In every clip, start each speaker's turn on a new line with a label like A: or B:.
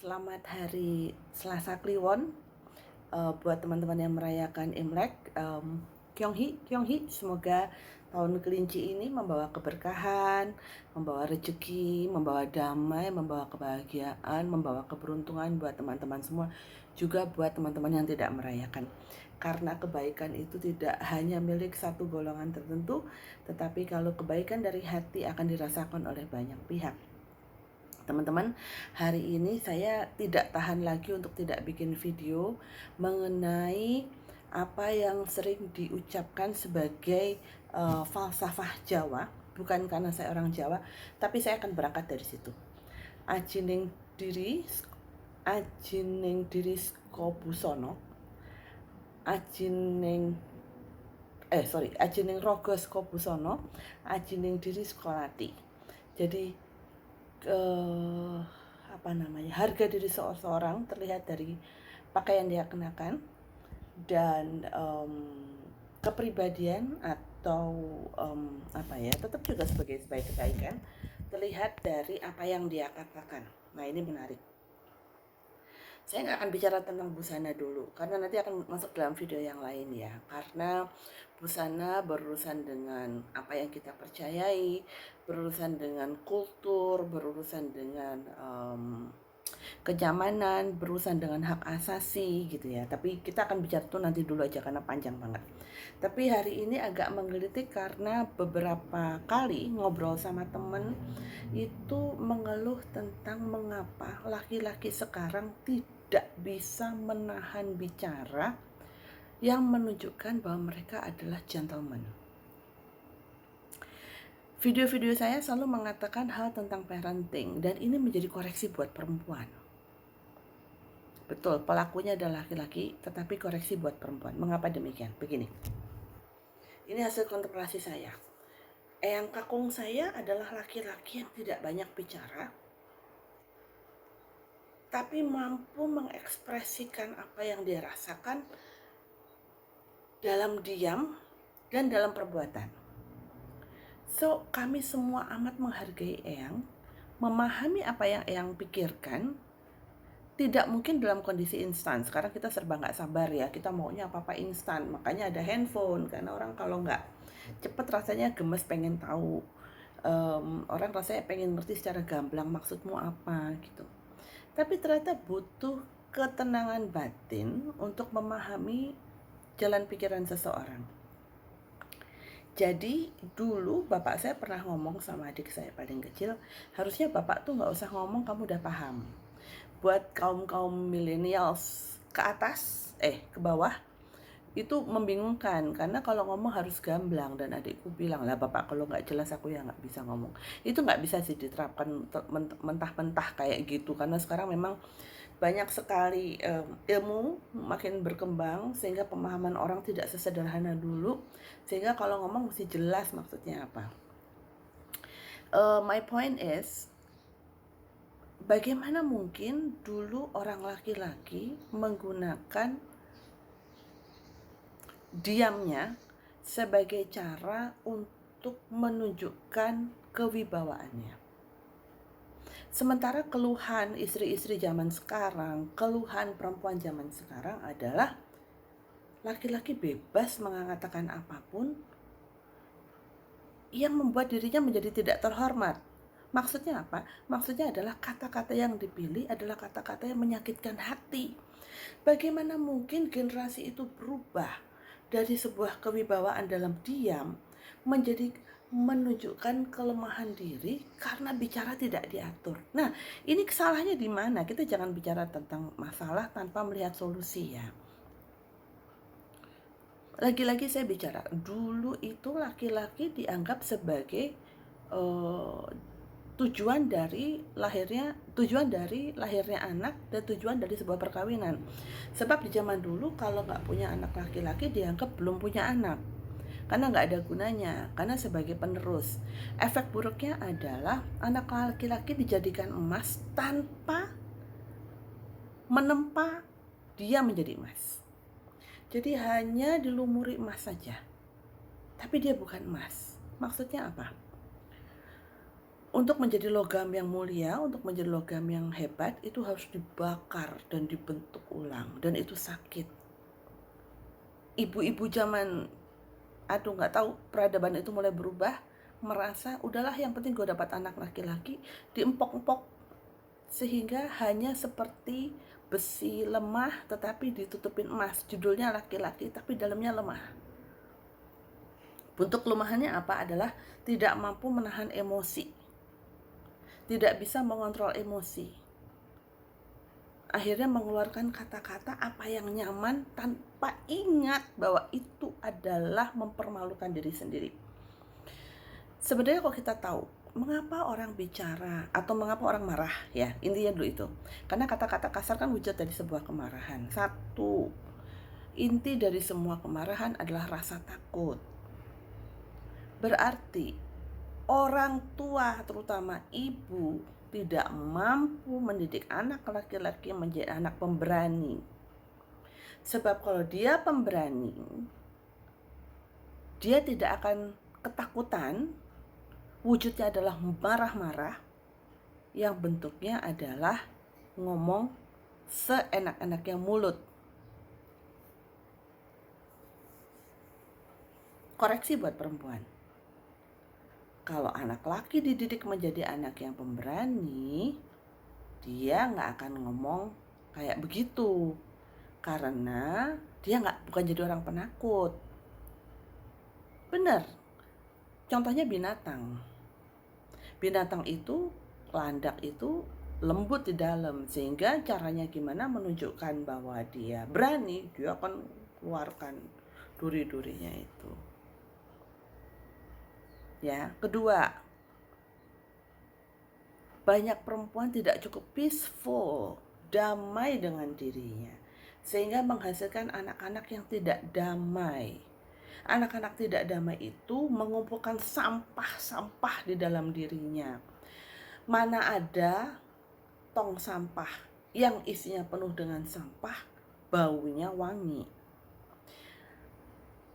A: Selamat hari Selasa Kliwon. Buat teman-teman yang merayakan Imlek, Kyonghi, semoga tahun kelinci ini membawa keberkahan, membawa rezeki, membawa damai, membawa kebahagiaan, membawa keberuntungan buat teman-teman semua, juga buat teman-teman yang tidak merayakan. Karena kebaikan itu tidak hanya milik satu golongan tertentu, tetapi kalau kebaikan dari hati akan dirasakan oleh banyak pihak. Teman-teman, hari ini saya tidak tahan lagi untuk tidak bikin video mengenai apa yang sering diucapkan sebagai falsafah Jawa. Bukan karena saya orang Jawa, tapi saya akan berangkat dari situ. Ajining diri, ajining diri skobusono, ajining rogo skobusono, ajining diri skolati. Jadi harga diri seseorang terlihat dari pakaian dia kenakan dan kepribadian atau tetap juga sebagai kebaikan terlihat dari apa yang dia katakan. Nah, ini menarik. Saya nggak akan bicara tentang busana dulu karena nanti akan masuk dalam video yang lain ya, karena busana berurusan dengan apa yang kita percayai, berurusan dengan kultur, berurusan dengan kenyamanan, berurusan dengan hak asasi gitu ya. Tapi kita akan bicara itu nanti dulu aja karena panjang banget. Tapi hari ini agak menggelitik karena beberapa kali ngobrol sama temen itu mengeluh tentang mengapa laki-laki sekarang tidak bisa menahan bicara yang menunjukkan bahwa mereka adalah gentleman. Video-video saya selalu mengatakan hal tentang parenting dan ini menjadi koreksi buat perempuan. Betul, pelakunya adalah laki-laki, tetapi koreksi buat perempuan. Mengapa demikian? Begini, ini hasil kontemplasi saya. Eyang kakung saya adalah laki-laki yang tidak banyak bicara, tapi mampu mengekspresikan apa yang dia rasakan dalam diam dan dalam perbuatan. So, kami semua amat menghargai Eyang, memahami apa yang Eyang pikirkan. Tidak mungkin dalam kondisi instan. Sekarang kita serba nggak sabar ya, kita maunya apa-apa instan. Makanya ada handphone, karena orang kalau nggak cepet rasanya gemes pengen tahu. Orang rasanya pengen ngerti secara gamblang maksudmu apa gitu. Tapi ternyata butuh ketenangan batin untuk memahami jalan pikiran seseorang. Jadi dulu bapak saya pernah ngomong sama adik saya paling kecil, harusnya bapak tuh nggak usah ngomong, kamu udah paham. Buat kaum millennials ke atas, ke bawah, itu membingungkan karena kalau ngomong harus gamblang. Dan adikku bilang, lah bapak kalau nggak jelas aku ya nggak bisa ngomong. Itu nggak bisa sih diterapkan mentah-mentah kayak gitu, karena sekarang memang banyak sekali ilmu makin berkembang sehingga pemahaman orang tidak sesederhana dulu, sehingga kalau ngomong mesti jelas maksudnya apa. My point is, bagaimana mungkin dulu orang laki-laki menggunakan diamnya sebagai cara untuk menunjukkan kewibawaannya. Sementara keluhan istri-istri zaman sekarang, keluhan perempuan zaman sekarang adalah laki-laki bebas mengatakan apapun yang membuat dirinya menjadi tidak terhormat. Maksudnya apa? Maksudnya adalah kata-kata yang dipilih adalah kata-kata yang menyakitkan hati. Bagaimana mungkin generasi itu berubah dari sebuah kewibawaan dalam diam menjadi menunjukkan kelemahan diri karena bicara tidak diatur. Nah, ini kesalahannya di mana? Kita jangan bicara tentang masalah tanpa melihat solusi ya. Lagi-lagi saya bicara, dulu itu laki-laki dianggap sebagai tujuan dari lahirnya anak dan tujuan dari sebuah perkawinan. Sebab di zaman dulu kalau nggak punya anak laki-laki dianggap belum punya anak, karena nggak ada gunanya, karena sebagai penerus. Efek buruknya adalah anak laki-laki dijadikan emas tanpa menempa dia menjadi emas. Jadi hanya dilumuri emas saja, tapi dia bukan emas. Maksudnya apa? Untuk menjadi logam yang mulia, untuk menjadi logam yang hebat, itu harus dibakar dan dibentuk ulang, dan itu sakit. Ibu-ibu zaman, aduh nggak tahu, peradaban itu mulai berubah, merasa udahlah yang penting gue dapat anak laki-laki, diempok-empok sehingga hanya seperti besi lemah tetapi ditutupin emas, judulnya laki-laki tapi dalamnya lemah. Bentuk kelemahannya apa? Adalah tidak mampu menahan emosi, tidak bisa mengontrol emosi, akhirnya mengeluarkan kata-kata apa yang nyaman tanpa ingat bahwa itu adalah mempermalukan diri sendiri. Sebenarnya kalau kita tahu mengapa orang bicara atau mengapa orang marah, ya intinya dulu itu, karena kata-kata kasar kan wujud dari sebuah kemarahan. Satu, inti dari semua kemarahan adalah rasa takut. Berarti orang tua, terutama ibu, tidak mampu mendidik anak laki-laki menjadi anak pemberani. Sebab kalau dia pemberani, dia tidak akan ketakutan. Wujudnya adalah marah-marah, yang bentuknya adalah ngomong seenak-enaknya mulut. Koreksi buat perempuan. Kalau anak laki dididik menjadi anak yang pemberani, dia nggak akan ngomong kayak begitu, karena dia bukan jadi orang penakut. Bener, contohnya binatang. Binatang itu, landak itu lembut di dalam, sehingga caranya gimana menunjukkan bahwa dia berani, dia akan keluarkan duri-durinya itu. Ya, kedua, banyak perempuan tidak cukup peaceful, damai dengan dirinya, sehingga menghasilkan anak-anak yang tidak damai. Anak-anak tidak damai itu mengumpulkan sampah-sampah di dalam dirinya. Mana ada tong sampah yang isinya penuh dengan sampah, baunya wangi.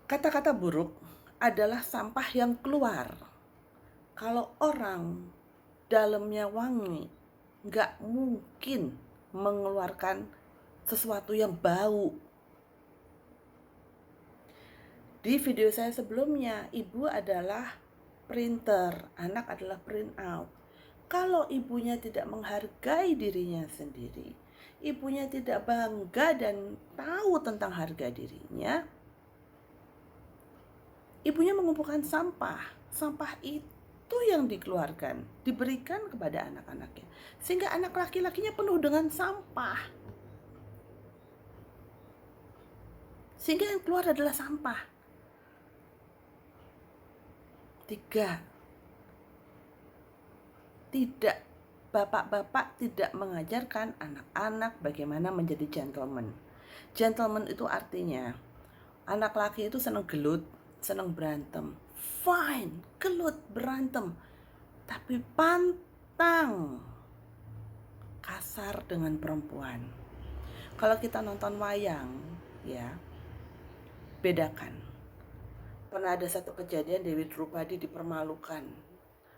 A: Kata-kata buruk adalah sampah yang keluar. Kalau orang dalamnya wangi, nggak mungkin mengeluarkan sesuatu yang bau. Di video saya sebelumnya, ibu adalah printer, anak adalah print out. Kalau ibunya tidak menghargai dirinya sendiri, ibunya tidak bangga dan tahu tentang harga dirinya, ibunya mengumpulkan sampah. Sampah itu yang dikeluarkan, diberikan kepada anak-anaknya, sehingga anak laki-lakinya penuh dengan sampah. Sehingga yang keluar adalah sampah. 3, bapak-bapak tidak mengajarkan anak-anak bagaimana menjadi gentleman. Gentleman itu artinya anak laki itu senang gelut, senang berantem. Fine, gelut, berantem, tapi pantang kasar dengan perempuan. Kalau kita nonton wayang, ya, bedakan. Pernah ada satu kejadian Dewi Drupadi dipermalukan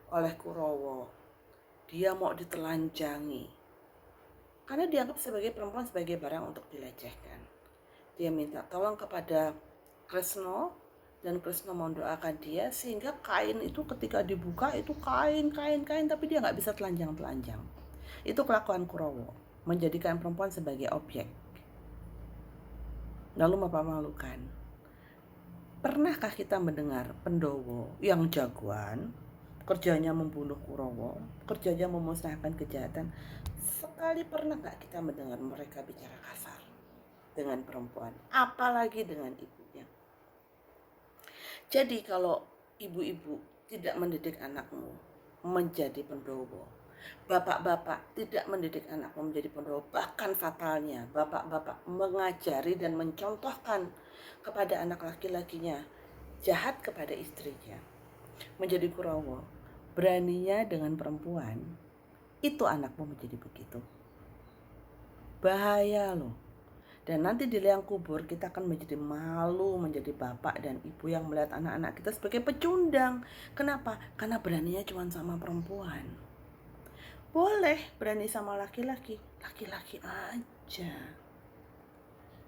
A: oleh Kurawa. Dia mau ditelanjangi karena dianggap sebagai perempuan, sebagai barang untuk dilecehkan. Dia minta tolong kepada Kresna, dan Kresna mendoakan dia sehingga kain itu ketika dibuka itu kain, tapi dia nggak bisa telanjang. Itu kelakuan Kurawa, menjadikan perempuan sebagai objek, lalu mempermalukan. Pernahkah kita mendengar Pendowo yang jagoan, kerjanya membunuh Kurawa, kerjanya memusnahkan kejahatan? Sekali pernah gak kita mendengar mereka bicara kasar dengan perempuan, apalagi dengan ibunya? Jadi kalau ibu-ibu tidak mendidik anakmu menjadi Pendowo, bapak-bapak tidak mendidik anakmu menjadi Pendowo, bahkan fatalnya bapak-bapak mengajari dan mencontohkan kepada anak laki-lakinya jahat kepada istrinya, menjadi Kurawa, beraninya dengan perempuan, itu anakmu menjadi begitu. Bahaya loh. Dan nanti di liang kubur kita akan menjadi malu menjadi bapak dan ibu yang melihat anak-anak kita sebagai pecundang. Kenapa? Karena beraninya cuma sama perempuan. Boleh berani sama laki-laki, laki-laki aja.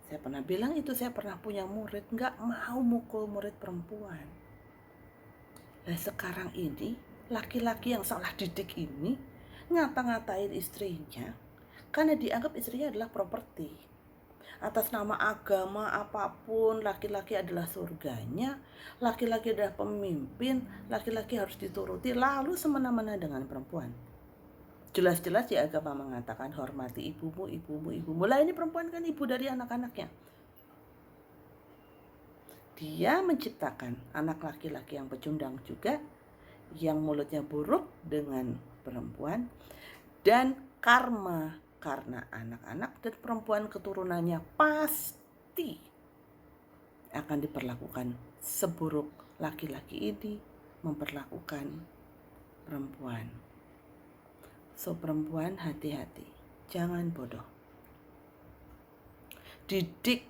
A: Saya pernah bilang itu, saya pernah punya murid gak mau mukul murid perempuan. Nah sekarang ini laki-laki yang salah didik ini ngata-ngatain istrinya karena dianggap istrinya adalah properti. Atas nama agama apapun, laki-laki adalah surganya, laki-laki adalah pemimpin, laki-laki harus dituruti, lalu semena-mena dengan perempuan. Jelas-jelas di agama mengatakan hormati ibumu, ibumu, ibumu. Lah ini perempuan kan ibu dari anak-anaknya. Dia menciptakan anak laki-laki yang pecundang juga, yang mulutnya buruk dengan perempuan, dan karma karena anak-anak dan perempuan keturunannya pasti akan diperlakukan seburuk laki-laki ini memperlakukan perempuan. So perempuan hati-hati, jangan bodoh. Didik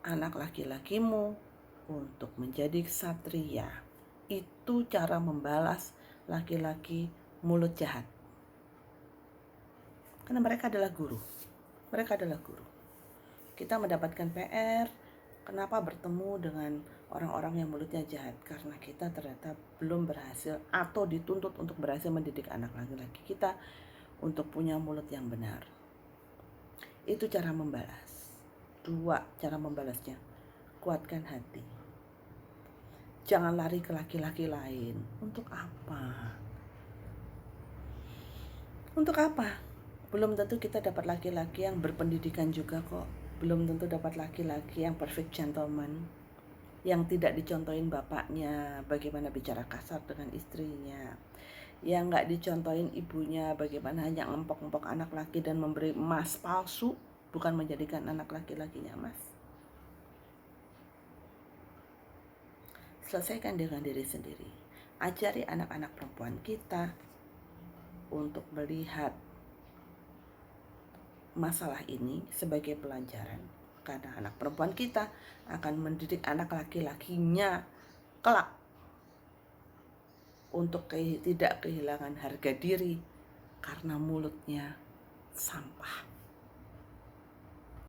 A: anak laki-lakimu untuk menjadi ksatria. Itu cara membalas laki-laki mulut jahat. Karena mereka adalah guru. Mereka adalah guru. Kita mendapatkan PR, kenapa bertemu dengan orang-orang yang mulutnya jahat? Karena kita ternyata belum berhasil atau dituntut untuk berhasil mendidik anak laki-laki kita untuk punya mulut yang benar. Itu cara membalas. 2 cara membalasnya. Kuatkan hati. Jangan lari ke laki-laki lain. Untuk apa? Untuk apa? Belum tentu kita dapat laki-laki yang berpendidikan juga kok. Belum tentu dapat laki-laki yang perfect gentleman, yang tidak dicontohin bapaknya bagaimana bicara kasar dengan istrinya, yang gak dicontohin ibunya bagaimana hanya ngempok-ngempok anak laki dan memberi emas palsu, bukan menjadikan anak laki-lakinya emas. Selesaikan dengan diri sendiri. Ajari anak-anak perempuan kita untuk melihat masalah ini sebagai pelajaran, karena anak perempuan kita akan mendidik anak laki-lakinya kelak untuk tidak kehilangan harga diri karena mulutnya sampah.